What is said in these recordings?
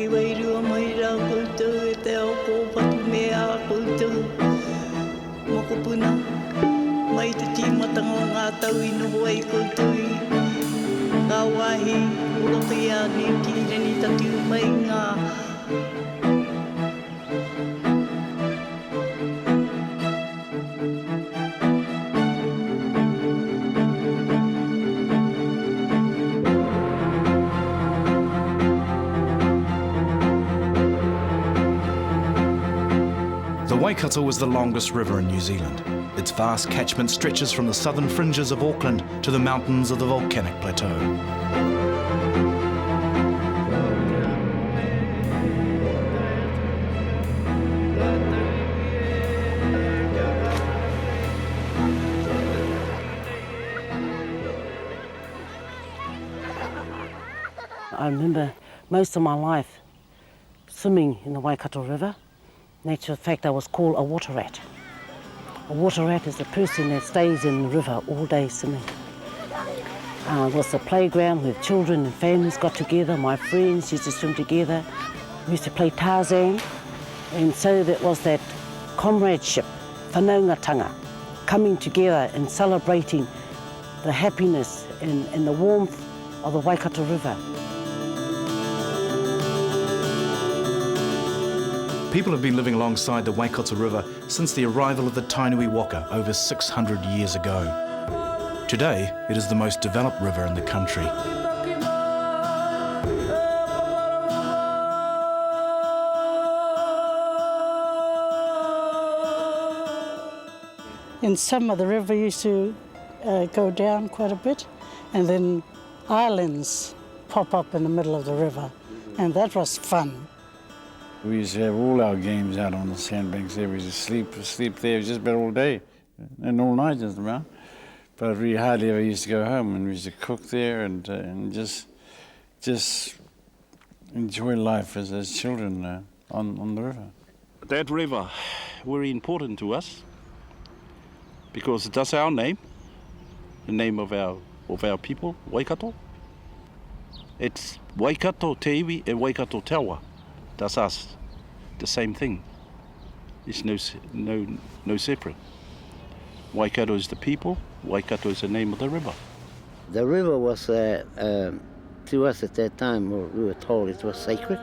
ki wairua mai rā koutou e te ao ko patu mea koutou. Moko puna, mai te tīmatanga o ngā tau I noho ai koutou I ngā wāhi, uropi a ni ki reni tatiu mai ngā. The Waikato is the longest river in New Zealand. Its vast catchment stretches from the southern fringes of Auckland to the mountains of the volcanic plateau. I remember most of my life swimming in the Waikato River. In actual fact, I was called a water rat. A water rat is a person that stays in the river all day swimming. It was a playground where children and families got together. My friends used to swim together. We used to play Tarzan. And so that was that comradeship, whanaungatanga, coming together and celebrating the happiness and the warmth of the Waikato River. People have been living alongside the Waikato River since the arrival of the Tainui waka over 600 years ago. Today, it is the most developed river in the country. In summer, the river used to go down quite a bit, and then islands pop up in the middle of the river, and that was fun. We used to have all our games out on the sandbanks there. We used to sleep there just about all day and all night just about. But we hardly ever used to go home, and we used to cook there and just enjoy life as children on the river. That river very important to us because that's our name, the name of our people, Waikato. It's Waikato Te Iwi and Waikato Te Awa. That's us, the same thing. It's no separate. Waikato is the people, Waikato is the name of the river. The river was, to us at that time, we were told it was sacred.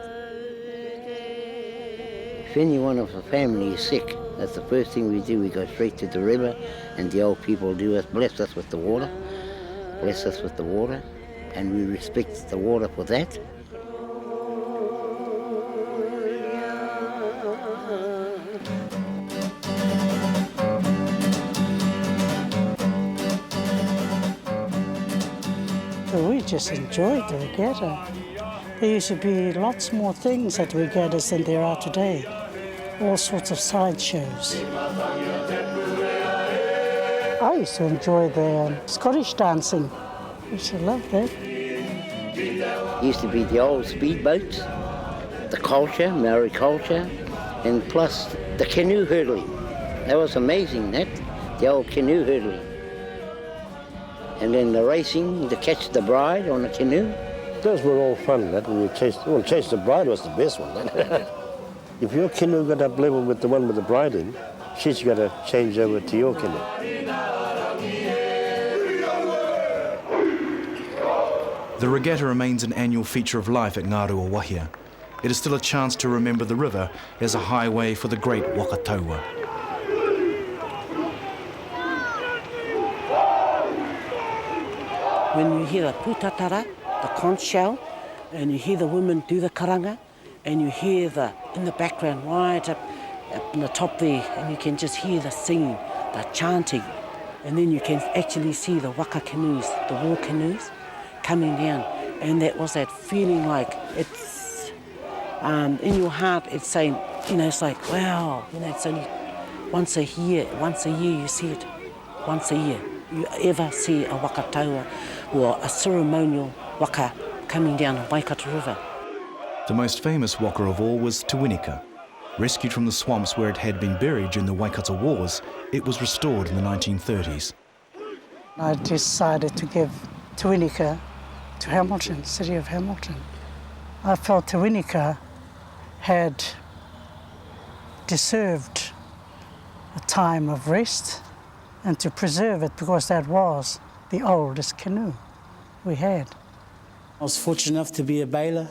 If anyone of the family is sick, that's the first thing we do. We go straight to the river, and the old people bless us with the water, and we respect the water for that. We just enjoyed the regatta. There used to be lots more things at regattas than there are today. All sorts of sideshows. I used to enjoy the Scottish dancing. I used to love that. Used to be the old speedboats, the culture, Maori culture, and plus the canoe hurdling. That was amazing, the old canoe hurdling. And then the racing to catch the bride on the canoe. Those were all fun. That we chase the bride was the best one. If your canoe got up level with the one with the bride in, she's got to change over to your canoe. The regatta remains an annual feature of life at Ngārua Wahia. It is still a chance to remember the river as a highway for the great Wakataua. When you hear the putatara, the conch shell, and you hear the women do the karanga, and you hear in the background right up in the top there, and you can just hear the singing, the chanting, and then you can actually see the waka canoes, the war canoes, coming down, and that was that feeling like it's in your heart. It's saying, it's like wow, it's only once a year you see it, once a year you ever see a wakataua or a ceremonial waka coming down the Waikato River. The most famous waka of all was Te Winika. Rescued from the swamps where it had been buried during the Waikato Wars, it was restored in the 1930s. I decided to give Te Winika to Hamilton, city of Hamilton. I felt Te Winika had deserved a time of rest and to preserve it, because that was the oldest canoe we had. I was fortunate enough to be a bailer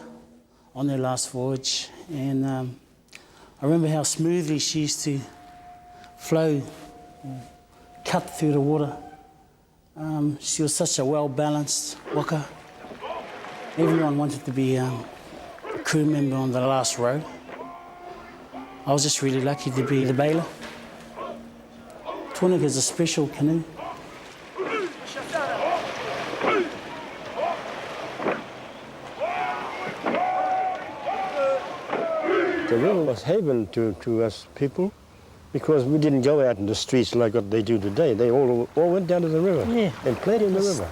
on their last voyage, and I remember how smoothly she used to flow, cut through the water. She was such a well-balanced waka. Everyone wanted to be a crew member on the last row. I was just really lucky to be the bailer. Taonga is a special canoe. The river was heaven to us people, because we didn't go out in the streets like what they do today. They all went down to the river and played in the river.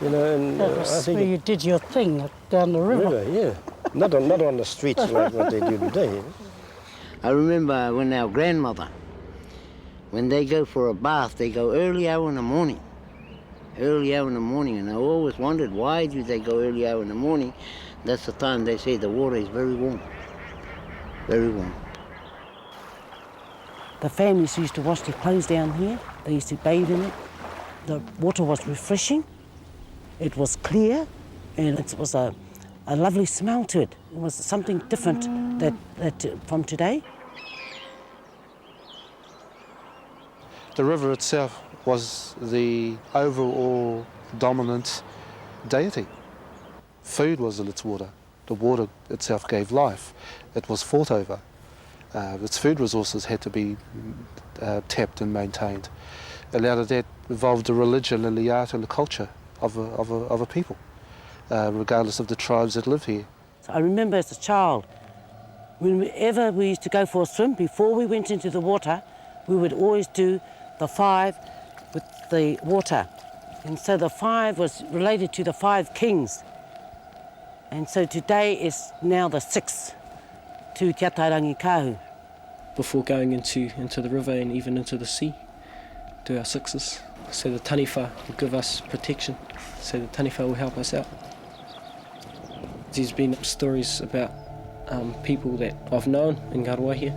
You know, and That was I think where you did your thing down the river. yeah. Not on the streets like what they do today. I remember when our grandmother, when they go for a bath, they go early hour in the morning. Early hour in the morning, and I always wondered, why do they go early hour in the morning? That's the time they say the water is very warm. Very warm. The families used to wash their clothes down here. They used to bathe in it. The water was refreshing. It was clear, and it was a lovely smell to it. It was something different that from today. The river itself was the overall dominant deity. Food was in its water. The water itself gave life. It was fought over. Its food resources had to be tapped and maintained. And out of that evolved the religion and the art and the culture of a people, regardless of the tribes that live here. So I remember as a child, whenever we used to go for a swim, before we went into the water, we would always do the 5 with the water. And so the 5 was related to the 5 kings. And so today is now the 6 to Te Atarangi Kahu. Before going into the river and even into the sea, do our 6s. So the taniwha will give us protection, so the taniwha will help us out. There's been stories about people that I've known in Garoa here.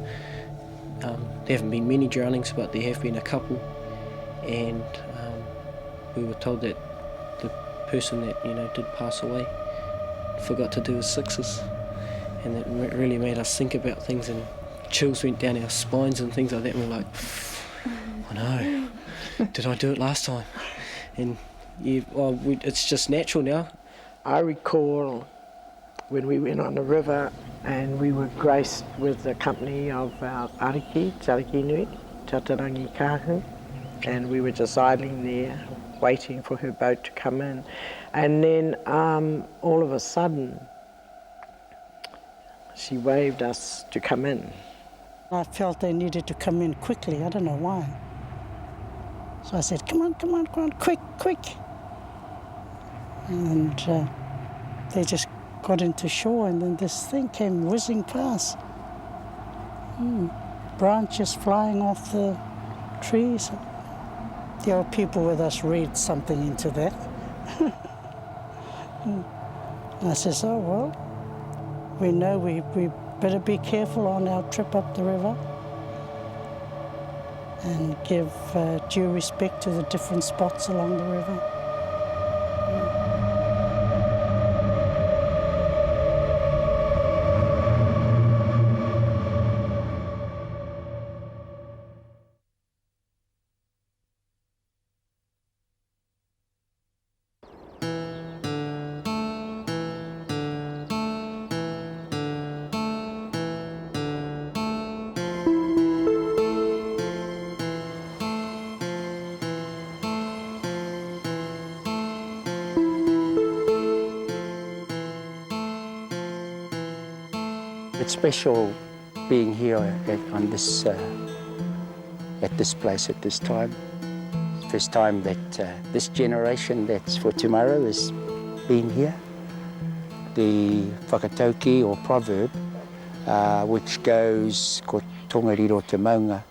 There haven't been many drownings, but there have been a couple, and we were told that the person that did pass away forgot to do his 6s, and that really made us think about things, and chills went down our spines and things like that, and we're like, I know, did I do it last time? And it's just natural now. I recall when we went on the river and we were graced with the company of our ariki, Tariki Nui, Te Atarangi Kahu, and we were just idling there waiting for her boat to come in. And then all of a sudden, she waved us to come in. I felt they needed to come in quickly. I don't know why. So I said, come on, quick. And they just got into shore, and then this thing came whizzing past. Branches flying off the trees. The old people with us read something into that. And I says, oh, well, we know we better be careful on our trip up the river and give due respect to the different spots along the river. It's special being here at this place at this time. First time that this generation that's for tomorrow has been here. The whakatauki or proverb, which goes ko tongariro te maunga,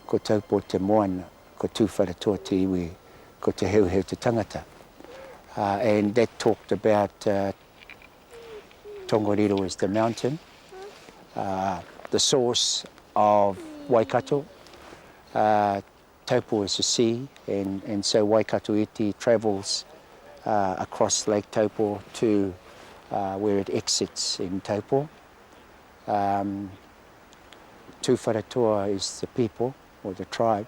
ko taupo te moana, ko tūwhara tōti iwi, ko te heuheu te tangata. And that talked about Tongariro is the mountain, the source of Waikato. Taupo is the sea, and so Waikato iti travels across Lake Taupo to where it exits in Taupo. Tūwharetoa is the people, or the tribe,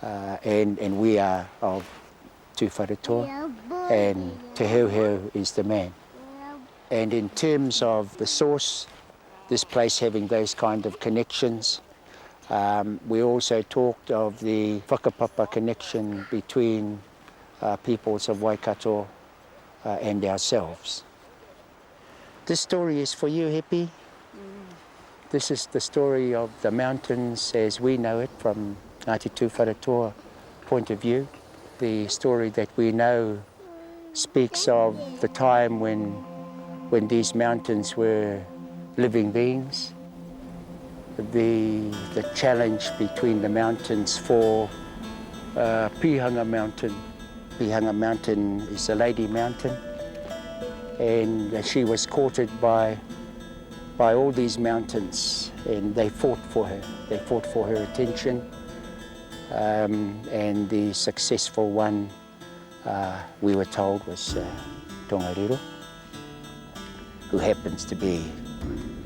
and we are of Tūwharetoa, and Te Heuheu is the man. And in terms of the source, this place having those kind of connections, we also talked of the whakapapa connection between peoples of Waikato and ourselves. This story is for you, Hepi. This is the story of the mountains as we know it from Ngāti Tūwharetoa point of view. The story that we know speaks of the time when these mountains were living beings. The challenge between the mountains for Pihanga Mountain. Pihanga Mountain is a lady mountain, and she was courted by all these mountains, and they fought for her. They fought for her attention, and the successful one, we were told, was Tongariro, who happens to be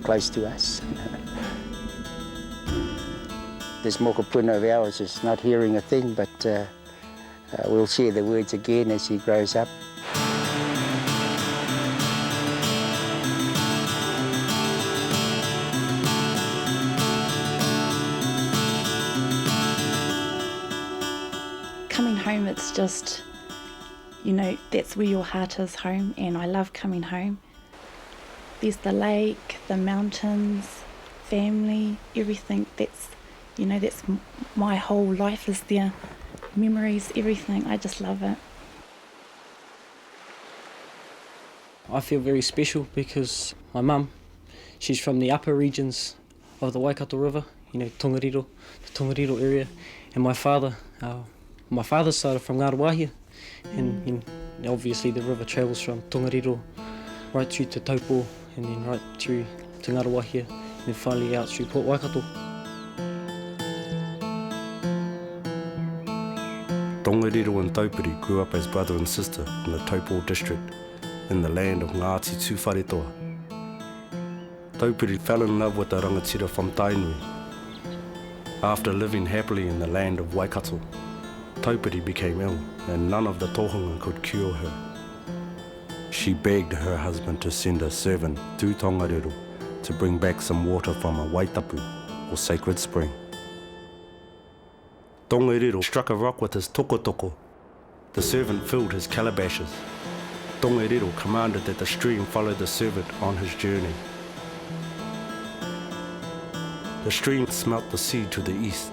close to us. This mokopuna of ours is not hearing a thing, but we'll share the words again as he grows up. Coming home, it's just, you know, that's where your heart is home, and I love coming home. There's the lake, the mountains, family, everything. That's, you know, that's my whole life is there. Memories, everything. I just love it. I feel very special because my mum, she's from the upper regions of the Waikato River, you know, Tongariro, the Tongariro area, and my father's side are from Ngāruawāhia, and obviously the river travels from Tongariro right through to Taupo, and then right through to Ngāruawāhia, and then finally out through Port Waikato. Tongariro and Taupiri grew up as brother and sister in the Taupo district, in the land of Ngāti Tūwharetoa. Taupiri fell in love with the rangatira from Tainui. After living happily in the land of Waikato, Taupiri became ill, and none of the tohunga could cure her. She begged her husband to send a servant to Tongariro to bring back some water from a waitapu, or sacred spring. Tongariro struck a rock with his tokotoko. The servant filled his calabashes. Tongariro commanded that the stream follow the servant on his journey. The stream smelt the sea to the east,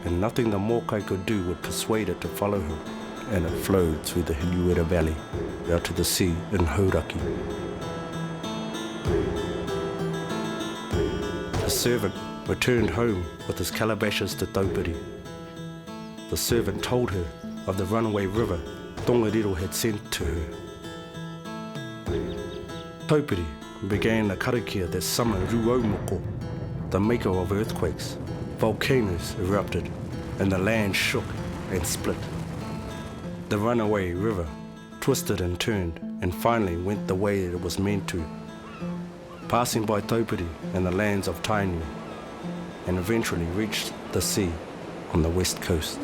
and nothing the Mokai could do would persuade it to follow her, and it flowed through the Hiluera Valley out to the sea in Hauraki. The servant returned home with his calabashes to Taupiri. The servant told her of the runaway river Tongariro had sent to her. Taupiri began a karakia that summoned Ruaumoko, the maker of earthquakes. Volcanoes erupted, and the land shook and split. The runaway river twisted and turned, and finally went the way it was meant to, passing by Taupiri and the lands of Tainui, and eventually reached the sea on the west coast.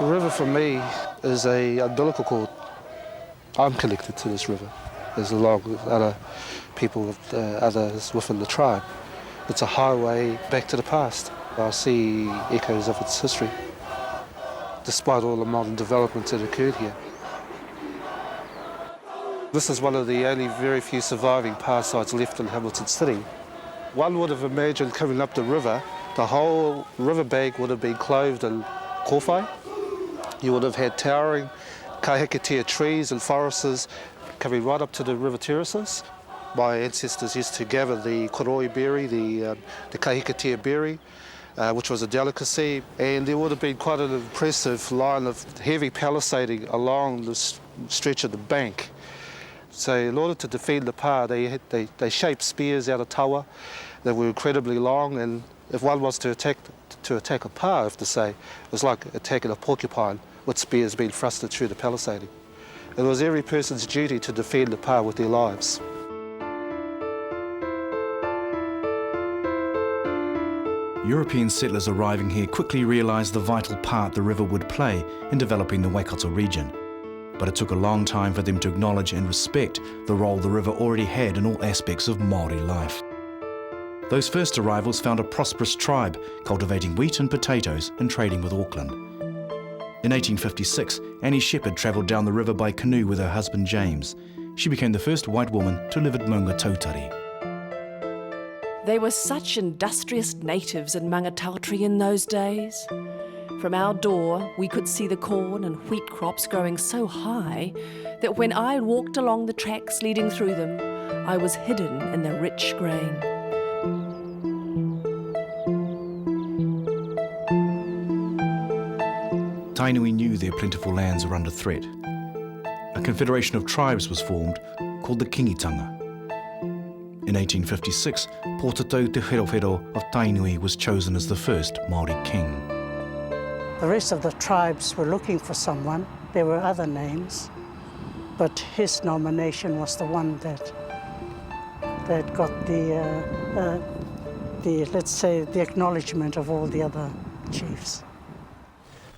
The river for me is a umbilical cord. I'm connected to this river, as along with other people, others within the tribe. It's a highway back to the past. I see echoes of its history, despite all the modern developments that occurred here. This is one of the only very few surviving past sites left in Hamilton City. One would have imagined coming up the river, the whole riverbank would have been clothed in kōwhai. You would have had towering kahikatea trees and forests coming right up to the river terraces. My ancestors used to gather the koroi berry, the kahikatea berry, which was a delicacy, and there would have been quite an impressive line of heavy palisading along the stretch of the bank. So in order to defend the pā, they shaped spears out of tawa that were incredibly long, and if one was to attack a pā, I have to say, it was like attacking a porcupine with spears being thrusted through the palisading. It was every person's duty to defend the pā with their lives. European settlers arriving here quickly realised the vital part the river would play in developing the Waikato region. But it took a long time for them to acknowledge and respect the role the river already had in all aspects of Māori life. Those first arrivals found a prosperous tribe cultivating wheat and potatoes and trading with Auckland. In 1856, Annie Shepherd travelled down the river by canoe with her husband James. She became the first white woman to live at Maunga Tautari. They were such industrious natives in Mangatautari in those days. From our door, we could see the corn and wheat crops growing so high that when I walked along the tracks leading through them, I was hidden in the rich grain. Tainui knew their plentiful lands were under threat. A confederation of tribes was formed called the Kingitanga. In 1856, Pōtatau Te Wherowhero of Tainui was chosen as the first Māori king. The rest of the tribes were looking for someone. There were other names, but his nomination was the one that got the let's say, the acknowledgement of all the other chiefs.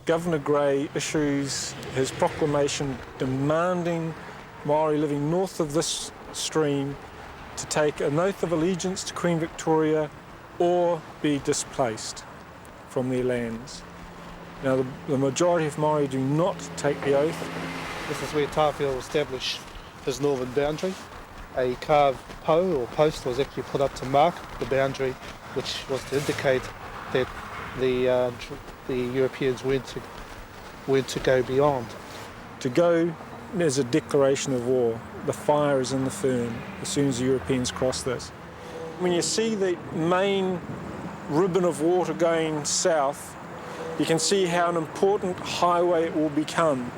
Governor Grey issues his proclamation demanding Māori living north of this stream to take an oath of allegiance to Queen Victoria or be displaced from their lands. Now, the majority of Māori do not take the oath. This is where Tāwhiao established his northern boundary. A carved po or post was actually put up to mark the boundary, which was to indicate that the Europeans weren't to go beyond. To go is a declaration of war. The fire is in the fern as soon as the Europeans cross this. When you see the main ribbon of water going south, you can see how an important highway it will become.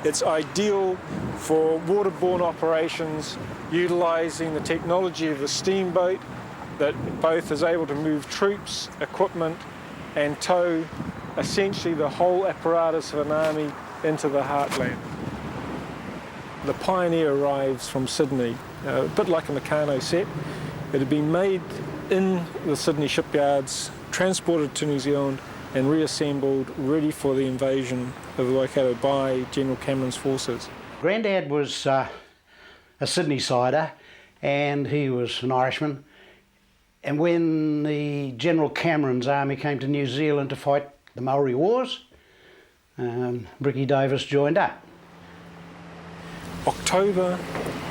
It's ideal for waterborne operations, utilising the technology of a steamboat that both is able to move troops, equipment, and tow essentially the whole apparatus of an army into the heartland. The Pioneer arrives from Sydney, a bit like a Meccano set. It had been made in the Sydney shipyards, transported to New Zealand, and reassembled, ready for the invasion of the Waikato by General Cameron's forces. Grandad was a Sydney-sider, and he was an Irishman. And when the General Cameron's army came to New Zealand to fight the Maori Wars, Bricky Davis joined up. October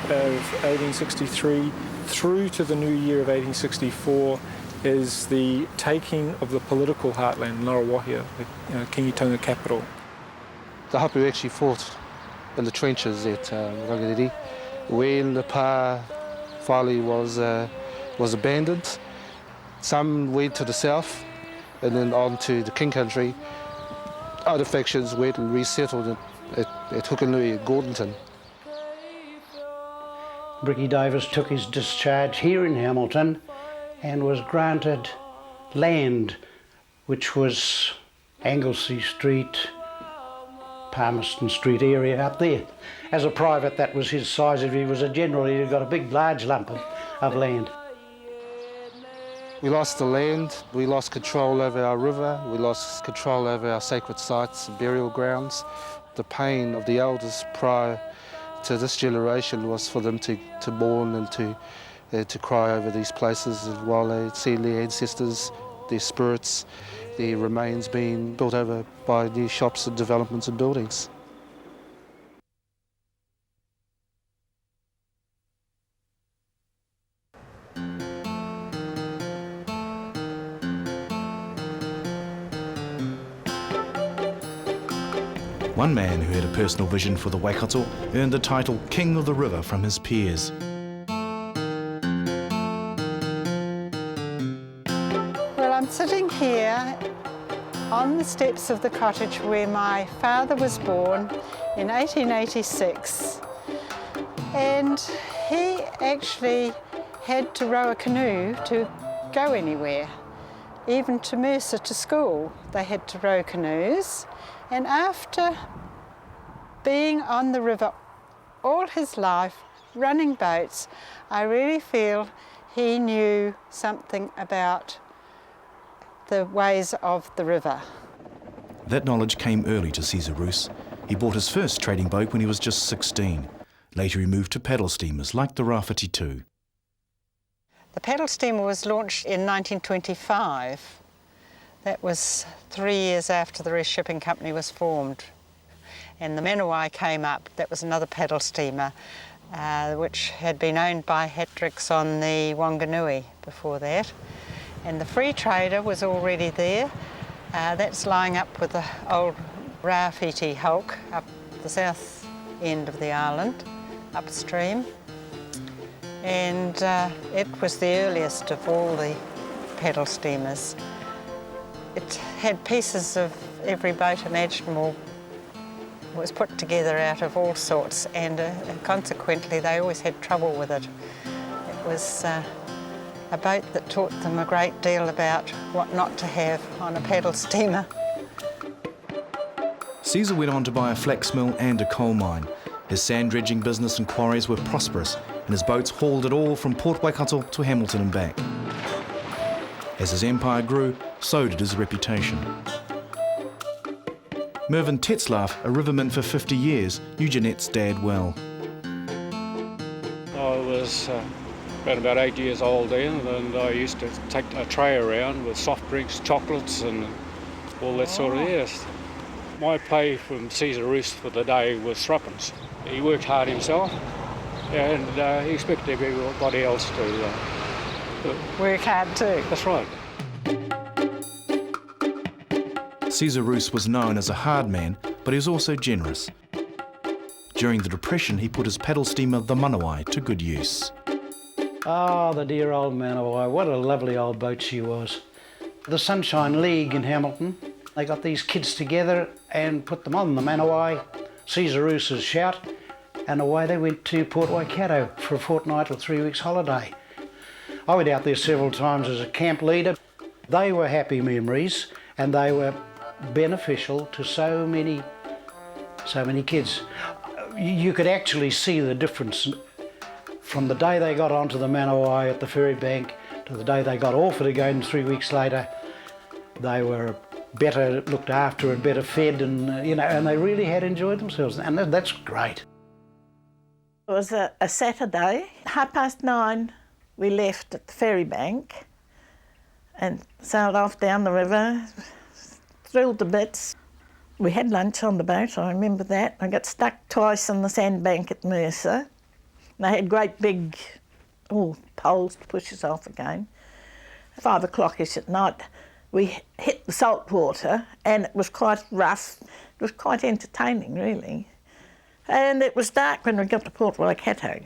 of 1863 through to the new year of 1864 is the taking of the political heartland, Ngarawahia, the Kingitonga capital. The hapu actually fought in the trenches at Rangariri when the pā finally was abandoned. Some went to the south and then on to the King Country. Other factions went and resettled at Hukanui at Gordonton. Bricky Davis took his discharge here in Hamilton and was granted land, which was Anglesey Street, Palmerston Street area up there. As a private, that was his size. If he was a general, he'd got a big, large lump of land. We lost the land, we lost control over our river, we lost control over our sacred sites and burial grounds. The pain of the elders prior to this generation was for them to mourn and to cry over these places while they see their ancestors, their spirits, their remains being built over by new shops and developments and buildings. One man who had a personal vision for the Waikato earned the title King of the River from his peers. sitting here on the steps of the cottage where my father was born in 1886, and he actually had to row a canoe to go anywhere. Even to Mercer to school, they had to row canoes. And after being on the river all his life, running boats, I really feel he knew something about the ways of the river. That knowledge came early to Caesar Roos. He bought his first trading boat when he was just 16. Later he moved to paddle steamers like the Rāwhiti. The paddle steamer was launched in 1925. That was 3 years after the Rest Shipping Company was formed. And the Menawai came up. That was another paddle steamer, which had been owned by Hattricks on the Wanganui before that. And the Free Trader was already there. That's lying up with the old Rāwhiti hulk up the south end of the island, upstream. And it was the earliest of all the paddle steamers. It had pieces of every boat imaginable. It was put together out of all sorts, and consequently they always had trouble with it. It was a boat that taught them a great deal about what not to have on a paddle steamer. Caesar went on to buy a flax mill and a coal mine. His sand dredging business and quarries were prosperous, and his boats hauled it all from Port Waikato to Hamilton and back. As his empire grew, so did his reputation. Mervyn Tetzlaff, a riverman for 50 years, knew Jeanette's dad well. I was around about 8 years old then, and I used to take a tray around with soft drinks, chocolates and all that sort of yes. My pay from Caesar Roos for the day was threepence. He worked hard himself, and he expected everybody else to work hard too. That's right. Caesar Roos was known as a hard man, but he was also generous. During the Depression, he put his paddle steamer, the Manawai, to good use. Oh, the dear old Manawai, what a lovely old boat she was. The Sunshine League in Hamilton, they got these kids together and put them on the Manawai, Caesar Roos's shout, and away they went to Port Waikato for a fortnight or 3 weeks holiday. I went out there several times as a camp leader. They were happy memories, and they were beneficial to so many kids. You could actually see the difference from the day they got onto the Manawai at the ferry bank to the day they got off it again 3 weeks later. They were better looked after and better fed, and and they really had enjoyed themselves, and that's great. It was a Saturday, 9:30 we left at the ferry bank and sailed off down the river, thrilled to bits. We had lunch on the boat, I remember that. I got stuck twice on the sandbank at Mercer. They had great big poles to push us off again. 5 o'clock-ish at night, we hit the salt water, and it was quite rough. It was quite entertaining, really. And it was dark when we got to Port Waikato.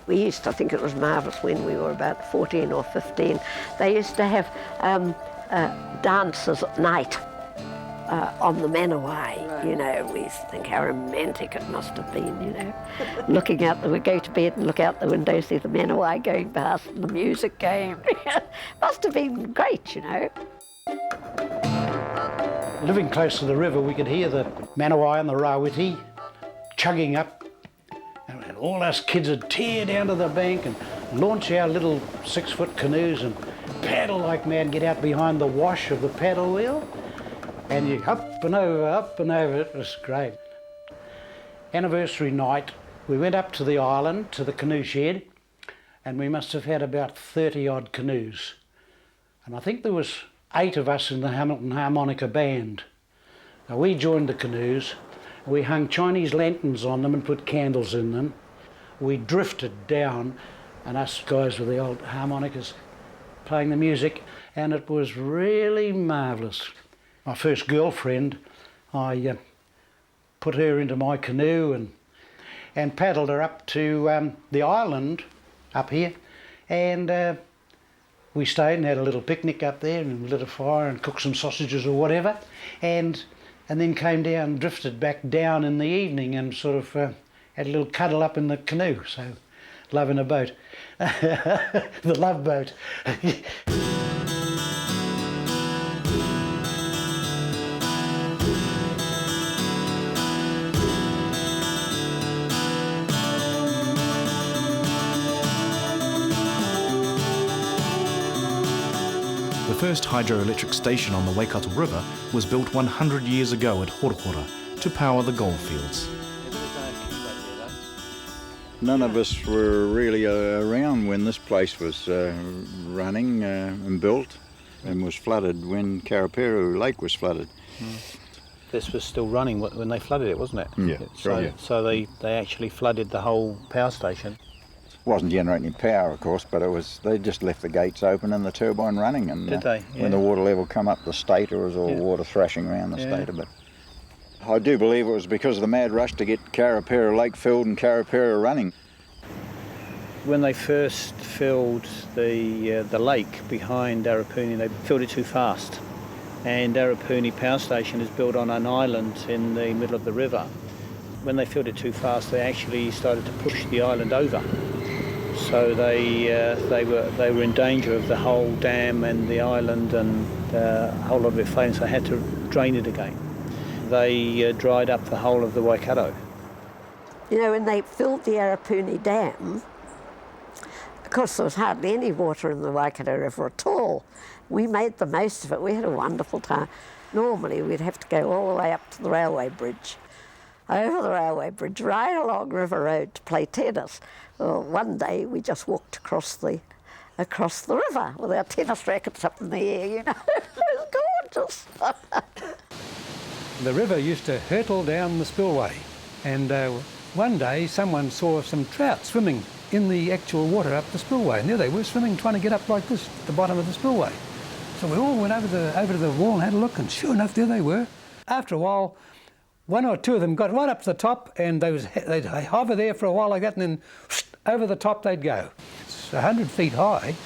We used to think it was marvellous when we were about 14 or 15. They used to have dances at night on the Manawai, We used to think how romantic it must have been, Looking out, we'd go to bed and look out the window, see the Manawai going past and the music going. Must have been great, Living close to the river, we could hear the Manawai and the Rawiti chugging up, and all us kids would tear down to the bank and launch our little 6-foot canoes and paddle like mad, get out behind the wash of the paddle wheel, and you up and over, it was great. Anniversary night, we went up to the island, to the canoe shed, and we must have had about 30 odd canoes. And I think there was 8 of us in the Hamilton Harmonica Band. Now we joined the canoes, we hung Chinese lanterns on them and put candles in them. We drifted down, and us guys with the old harmonicas playing the music, and it was really marvellous. My first girlfriend, I put her into my canoe and paddled her up to the island up here, and we stayed and had a little picnic up there and lit a fire and cooked some sausages or whatever, and then came down, drifted back down in the evening and sort of had a little cuddle up in the canoe. So, love in a boat. The love boat. The first hydroelectric station on the Waikato River was built 100 years ago at Horahora to power the goldfields. None of us were really around when this place was running and built, and was flooded when Karapiro Lake was flooded. This was still running when they flooded it, wasn't it? Yeah, So they actually flooded the whole power station. Wasn't generating power, of course, but they just left the gates open and the turbine running. And Did they? Yeah. When the water level come up the state, there was all water thrashing around the state a bit. I do believe it was because of the mad rush to get Karapiro Lake filled and Karapiro running. When they first filled the lake behind Arapuni, they filled it too fast. And Arapuni Power Station is built on an island in the middle of the river. When they filled it too fast, they actually started to push the island over. So they were in danger of the whole dam and the island and a whole lot of it failing, so they had to drain it again. They dried up the whole of the Waikato. You know, when they filled the Arapuni Dam, of course there was hardly any water in the Waikato River at all. We made the most of it. We had a wonderful time. Normally we'd have to go all the way up to the railway bridge, over the railway bridge, right along River Road to play tennis. Well, one day we just walked across the river with our tennis rackets up in the air, you know. It was gorgeous. The river used to hurtle down the spillway, and one day someone saw some trout swimming in the actual water up the spillway, and there they were swimming, trying to get up like this at the bottom of the spillway. So we all went over to the wall and had a look, and sure enough, there they were. After a while, one or two of them got right up to the top, and they'd hover there for a while like that, and then over the top they'd go. It's 100 feet high,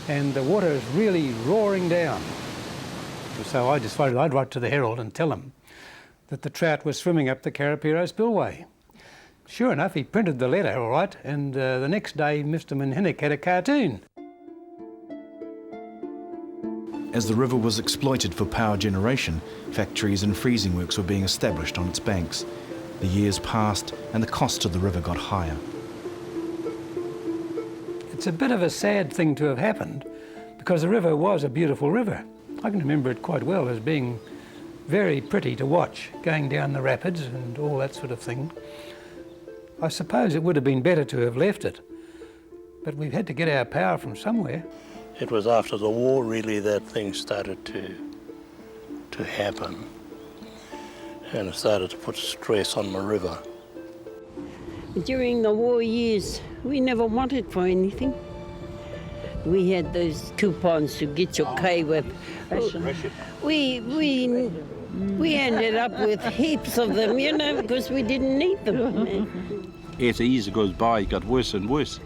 and the water is really roaring down. So I decided I'd write to the Herald and tell them that the trout was swimming up the Karapiro spillway. Sure enough, he printed the letter all right, and the next day Mr. Manhinnick had a cartoon. As the river was exploited for power generation, factories and freezing works were being established on its banks. The years passed and the cost to the river got higher. It's a bit of a sad thing to have happened, because the river was a beautiful river. I can remember it quite well as being very pretty to watch, going down the rapids and all that sort of thing. I suppose it would have been better to have left it, but we've had to get our power from somewhere. It was after the war, really, that things started to happen, and it started to put stress on the river. During the war years, we never wanted for anything. We had those coupons to get your pay with. We ended up with heaps of them, you know, because we didn't need them. As the years goes by, it got worse and worse.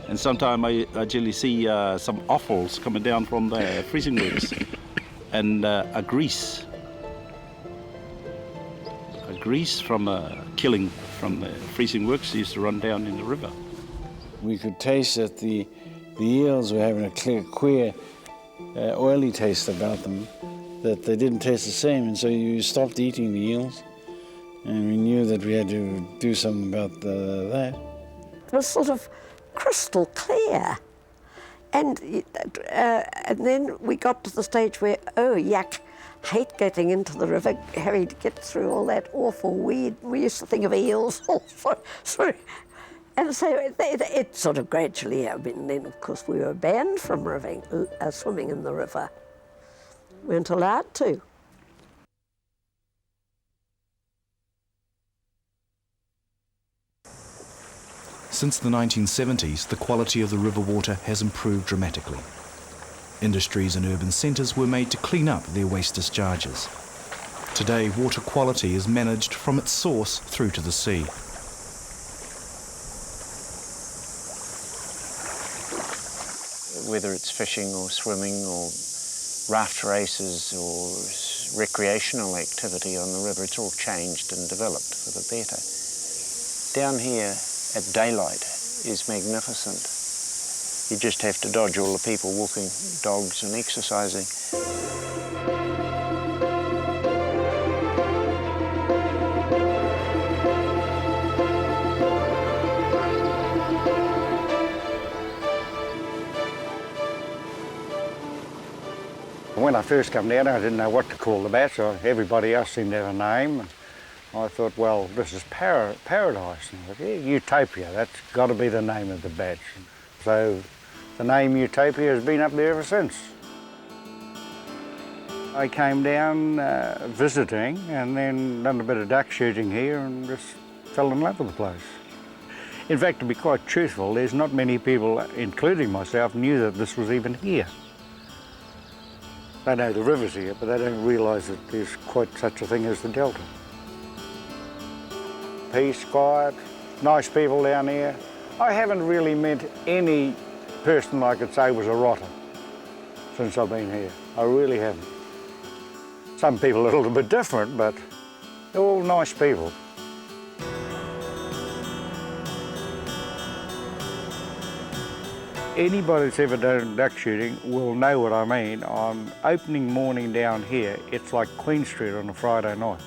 And sometimes I actually see some offals coming down from the freezing works, and a grease from a killing from the freezing works used to run down in the river. We could taste that the eels were having a queer, oily taste about them, that they didn't taste the same, and so you stopped eating the eels, and we knew that we had to do something about that. It was sort of crystal clear. And then we got to the stage where, oh, yuck, hate getting into the river, having to get through all that awful weed. We used to think of eels all through. And so it sort of gradually, I mean, then of course we were banned from swimming in the river. We weren't allowed to. Since the 1970s, the quality of the river water has improved dramatically. Industries and urban centres were made to clean up their waste discharges. Today, water quality is managed from its source through to the sea. whether it's fishing or swimming or raft races or recreational activity on the river, it's all changed and developed for the better. Down here at daylight is magnificent. You just have to dodge all the people walking dogs and exercising. When I first come down, I didn't know what to call the batch. Everybody else seemed to have a name. And I thought, well, this is paradise. And I thought, yeah, Utopia, that's got to be the name of the batch. So the name Utopia has been up there ever since. I came down visiting and then done a bit of duck shooting here and just fell in love with the place. In fact, to be quite truthful, there's not many people, including myself, knew that this was even here. They know the river's here, but they don't realise that there's quite such a thing as the Delta. Peace, quiet, nice people down here. I haven't really met any person I could say was a rotter since I've been here. I really haven't. Some people are a little bit different, but they're all nice people. Anybody that's ever done duck shooting will know what I mean. On opening morning down here, it's like Queen Street on a Friday night.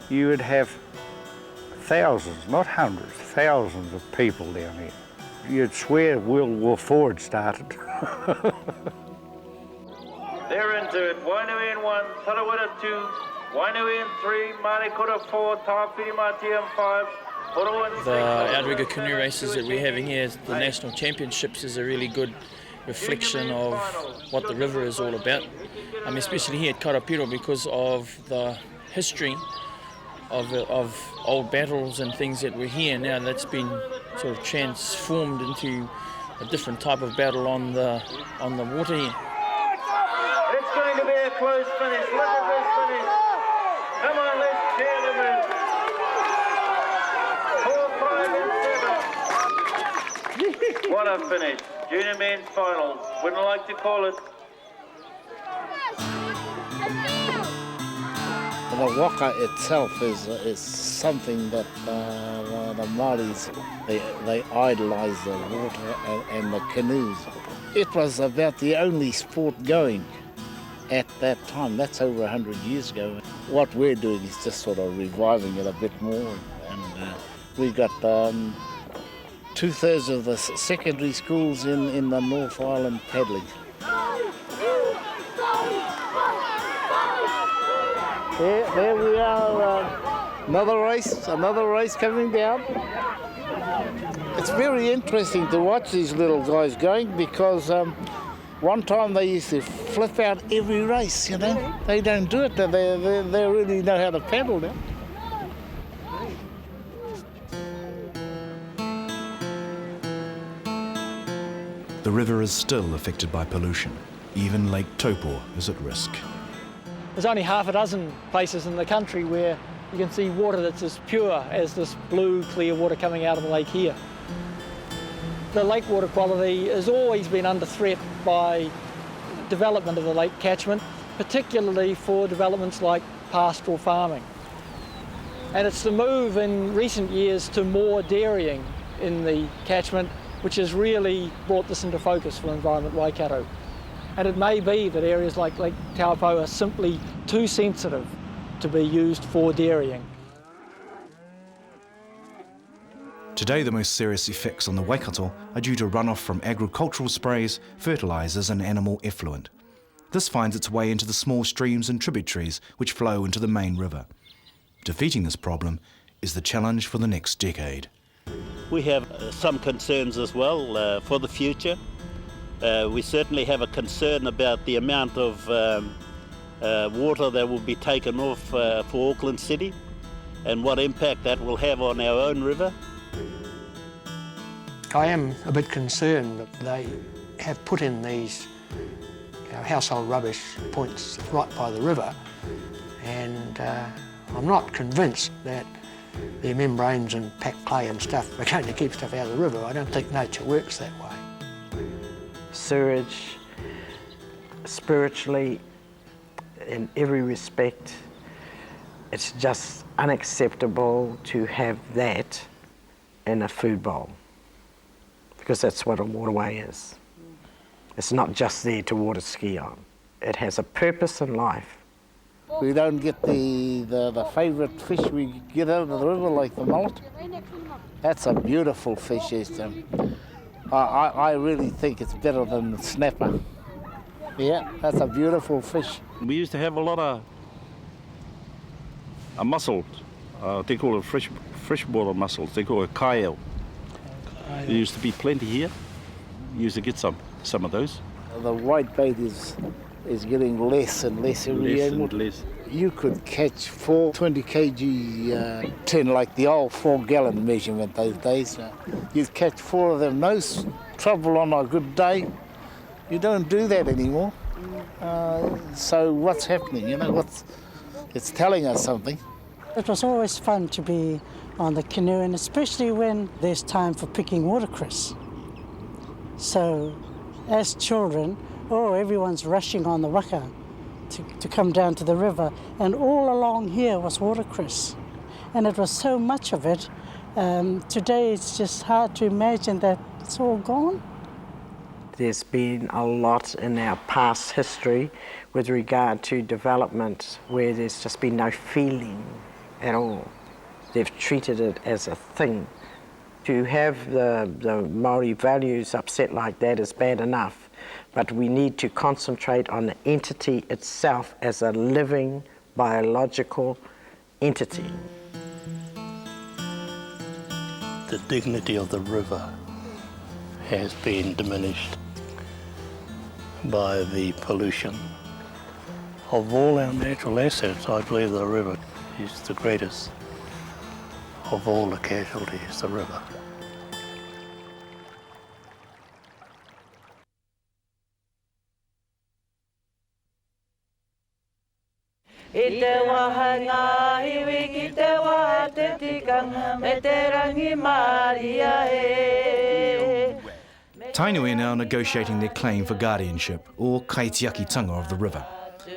You would have thousands, not hundreds, thousands of people down here. You'd swear World War IV had started. They're into it. Wainui in 1, Tarawera 2, Wainui in 3, Marikura 4, Tawhiri 5. The outrigger canoe races that we're having here, the national championships, is a really good reflection of what the river is all about. Especially here at Charitable, because of the history of old battles and things that were here. Now that's been sort of transformed into a different type of battle on the water here. It's going to be a close finish. Look at this finish. Come on, let's cheer them in. 4, 5 and 7. What a finish. Junior men's finals. Wouldn't like to call it. The waka itself is something that the Māoris, they idolise the water and the canoes. It was about the only sport going at that time. That's over 100 years ago. What we're doing is just sort of reviving it a bit more. And we've got 2/3 of the secondary schools in the North Island paddling. There we are, another race coming down. It's very interesting to watch these little guys going because one time they used to flip out every race, you know. They don't do it, they really know how to paddle now. The river is still affected by pollution. Even Lake Taupo is at risk. There's only half a dozen places in the country where you can see water that's as pure as this blue, clear water coming out of the lake here. The lake water quality has always been under threat by development of the lake catchment, particularly for developments like pastoral farming. And it's the move in recent years to more dairying in the catchment which has really brought this into focus for Environment Waikato. And it may be that areas like Lake Taupo are simply too sensitive to be used for dairying. Today, the most serious effects on the Waikato are due to runoff from agricultural sprays, fertilisers and animal effluent. This finds its way into the small streams and tributaries which flow into the main river. Defeating this problem is the challenge for the next decade. We have some concerns as well for the future. We certainly have a concern about the amount of water that will be taken off for Auckland City and what impact that will have on our own river. I am a bit concerned that they have put in these household rubbish points right by the river, and I'm not convinced that their membranes and packed clay and stuff are going to keep stuff out of the river. I don't think nature works that way. sewage, spiritually, in every respect. It's just unacceptable to have that in a food bowl, because that's what a waterway is. It's not just there to water ski on. It has a purpose in life. We don't get the favourite fish we get out of the river, like the mullet. That's a beautiful fish, Esther. I really think it's better than the snapper. Yeah, that's a beautiful fish. We used to have a lot of mussels. They call it freshwater mussels. They call it kaio. There used to be plenty here. We used to get some of those. The white bait is getting less and less every year. Less. You could catch 20 kg tin, like the old 4-gallon measurement those days. You'd catch 4 of them, no trouble on a good day. You don't do that anymore. So what's happening? You know, it's telling us something. It was always fun to be on the canoe, and especially when there's time for picking watercress. So as children, everyone's rushing on the waka to come down to the river, and all along here was watercress. And it was so much of it. Today it's just hard to imagine that it's all gone. There's been a lot in our past history with regard to development where there's just been no feeling at all. They've treated it as a thing. To have the Māori values upset like that is bad enough, but we need to concentrate on the entity itself as a living, biological entity. The dignity of the river has been diminished by the pollution. Of all our natural assets, I believe the river is the greatest of all the casualties, the river. I te waha ngā hiwi ki te waha te tikanga me te rangi Maria e. Tainui are now negotiating their claim for guardianship, or kaitiakitanga of the river.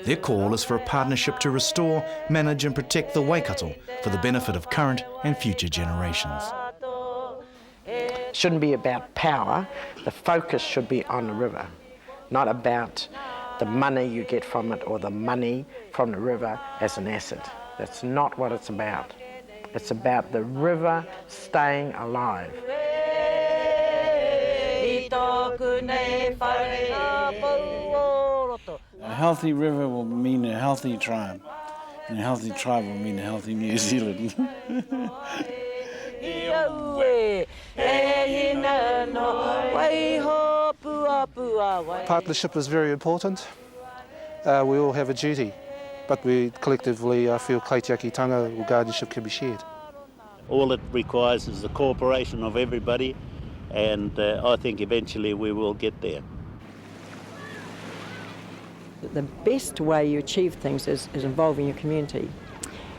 Their call is for a partnership to restore, manage and protect the Waikato for the benefit of current and future generations. It shouldn't be about power. The focus should be on the river, not about the money you get from it or the money from the river as an asset. That's not what it's about. It's about the river staying alive. A healthy river will mean a healthy tribe, and a healthy tribe will mean a healthy New Zealand. Partnership is very important. We all have a duty, but we collectively feel kaitiakitanga or guardianship can be shared. All it requires is the cooperation of everybody, and I think eventually we will get there. The best way you achieve things is involving your community,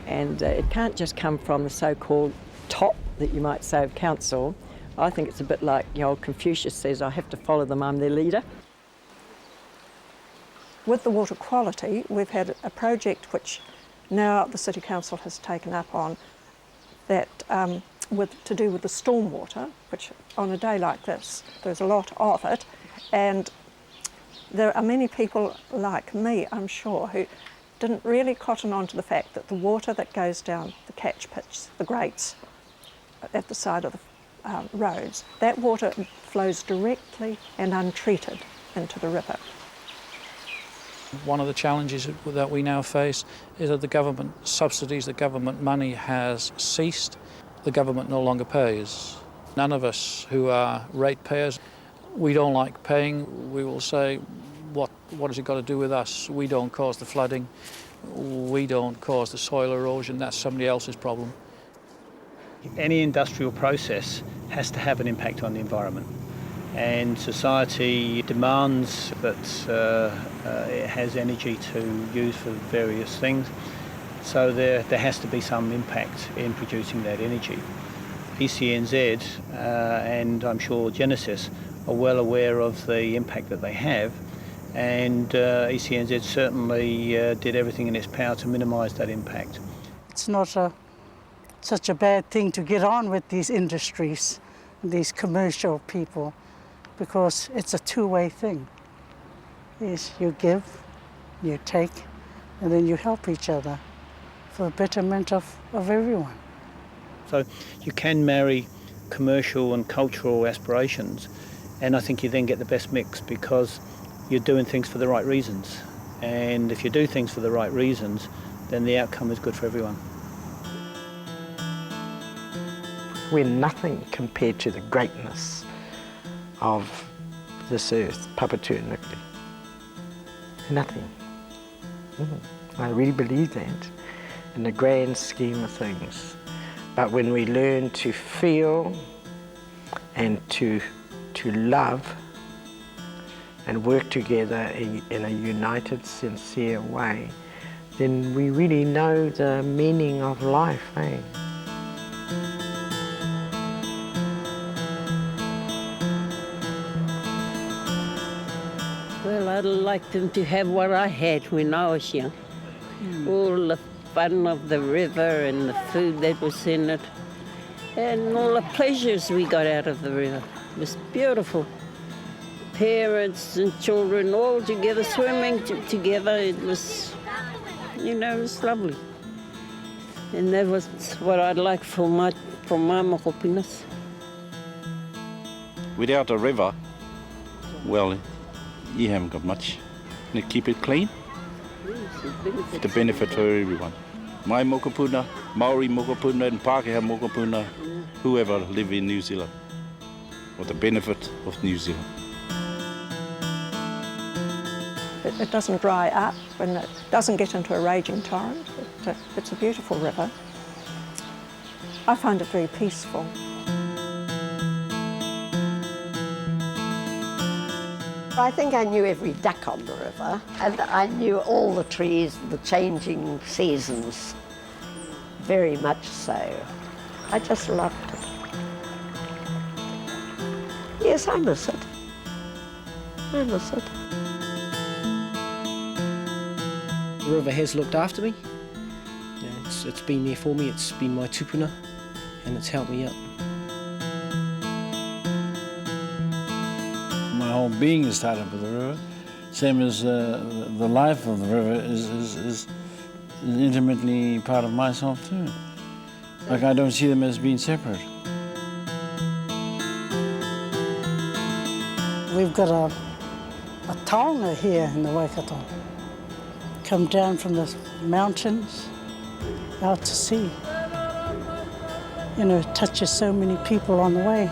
and it can't just come from the so-called top that you might say of council. I think it's a bit like the old Confucius says, I have to follow them, I'm their leader. With the water quality, we've had a project which now the City Council has taken up on that to do with the stormwater, which on a day like this, there's a lot of it, and there are many people like me, I'm sure, who didn't really cotton on to the fact that the water that goes down the catch pits, the grates at the side of the roads, that water flows directly and untreated into the river. One of the challenges that we now face is that the government subsidies, the government money has ceased. The government no longer pays. None of us who are ratepayers, we don't like paying. We will say, what has it got to do with us? We don't cause the flooding. We don't cause the soil erosion. That's somebody else's problem. Any industrial process has to have an impact on the environment, and society demands that it has energy to use for various things, so there has to be some impact in producing that energy. ECNZ and I'm sure Genesis are well aware of the impact that they have, and ECNZ certainly did everything in its power to minimise that impact. It's not such a bad thing to get on with these industries, these commercial people, because it's a two-way thing. Yes, you give, you take, and then you help each other for the betterment of everyone. So you can marry commercial and cultural aspirations, and I think you then get the best mix because you're doing things for the right reasons. And if you do things for the right reasons, then the outcome is good for everyone. We're nothing compared to the greatness of this earth, Papatūānuku. Nothing. I really believe that in the grand scheme of things. But when we learn to feel and to love and work together in a united, sincere way, then we really know the meaning of life, eh? Well, I'd like them to have what I had when I was young. All the fun of the river and the food that was in it, and all the pleasures we got out of the river. It was beautiful. Parents and children all together, swimming together. It was, it was lovely. And that was what I'd like for my mokopinas. Without a river, well, you haven't got much. You keep it clean. It's the benefit for everyone. My mokopuna, Maori mokopuna, and Pākehā mokopuna, whoever live in New Zealand, for the benefit of New Zealand. It doesn't dry up and it doesn't get into a raging torrent. It's a beautiful river. I find it very peaceful. I think I knew every duck on the river, and I knew all the trees, the changing seasons, very much so. I just loved it. Yes, I miss it. I miss it. The river has looked after me. It's been there for me, it's been my tupuna, and it's helped me out. My whole being is tied up with the river, same as the life of the river is intimately part of myself too. Like I don't see them as being separate. We've got a taonga here in the Waikato. Come down from the mountains out to sea. It touches so many people on the way.